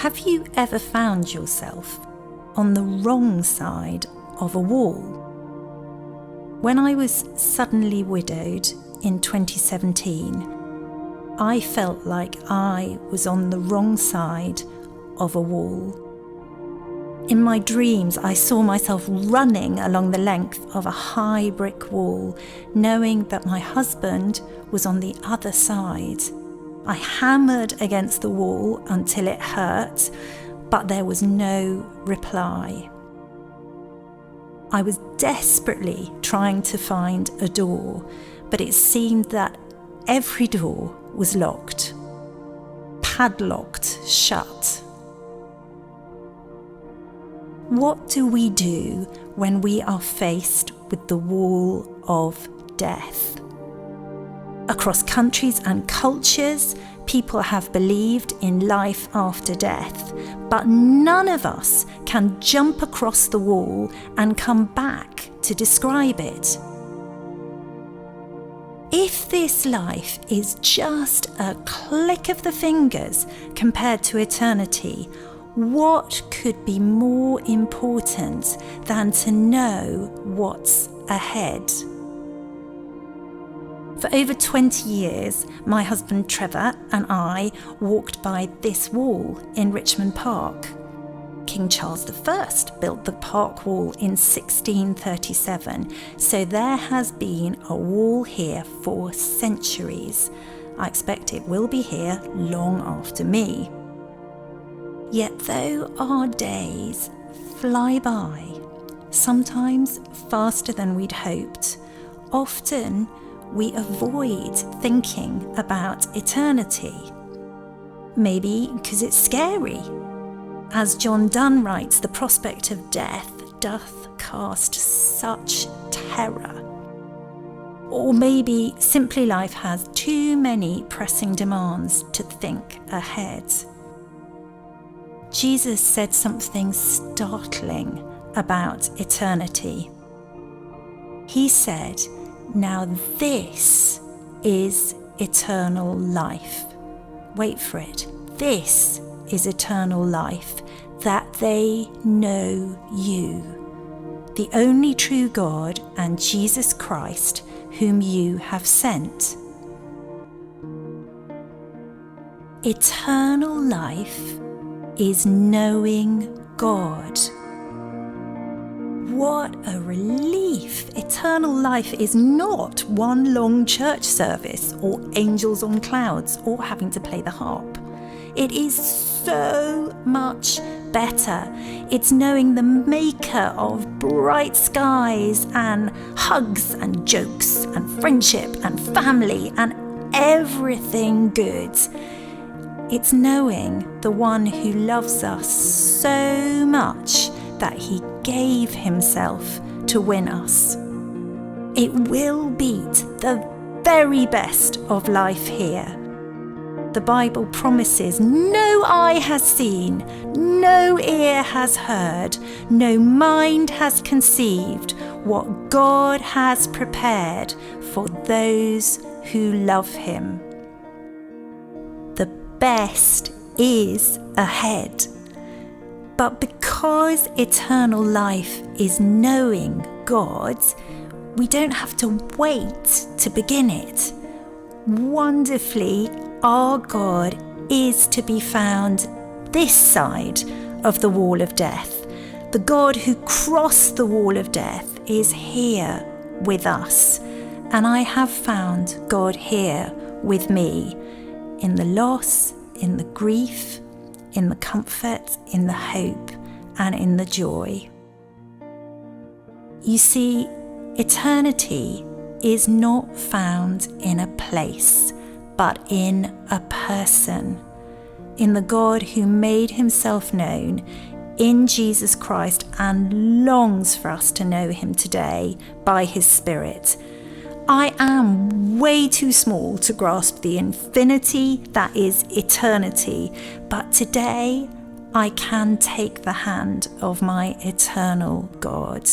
Have you ever found yourself on the wrong side of a wall? When I was suddenly widowed in 2017, I felt like I was on the wrong side of a wall. In my dreams, I saw myself running along the length of a high brick wall, knowing that my husband was on the other side. I hammered against the wall until it hurt, but there was no reply. I was desperately trying to find a door, but it seemed that every door was locked, padlocked shut. What do we do when we are faced with the wall of death? Across countries and cultures, people have believed in life after death, but none of us can jump across the wall and come back to describe it. If this life is just a click of the fingers compared to eternity, what could be more important than to know what's ahead? For over 20 years, my husband Trevor and I walked by this wall in Richmond Park. King Charles I built the park wall in 1637, so there has been a wall here for centuries. I expect it will be here long after me. Yet though our days fly by, sometimes faster than we'd hoped, often we avoid thinking about eternity. Maybe because it's scary. As John Donne writes, the prospect of death doth cast such terror. Or maybe simply life has too many pressing demands to think ahead. Jesus said something startling about eternity. He said, "Now this is eternal life." Wait for it. This is eternal life, that they know you, the only true God, and Jesus Christ, whom you have sent. Eternal life is knowing God. What a relief! Eternal life is not one long church service or angels on clouds or having to play the harp. It is so much better. It's knowing the maker of bright skies and hugs and jokes and friendship and family and everything good. It's knowing the one who loves us so much that he gave himself to win us. It will beat the very best of life here. The Bible promises no eye has seen, no ear has heard, no mind has conceived what God has prepared for those who love him. The best is ahead. But because eternal life is knowing God, we don't have to wait to begin it. Wonderfully, our God is to be found this side of the wall of death. The God who crossed the wall of death is here with us. And I have found God here with me in the loss, in the grief, in the comfort, in the hope, and in the joy. You see, eternity is not found in a place, but in a person, in the God who made himself known in Jesus Christ and longs for us to know him today by his Spirit. I am way too small to grasp the infinity that is eternity, but today I can take the hand of my eternal God.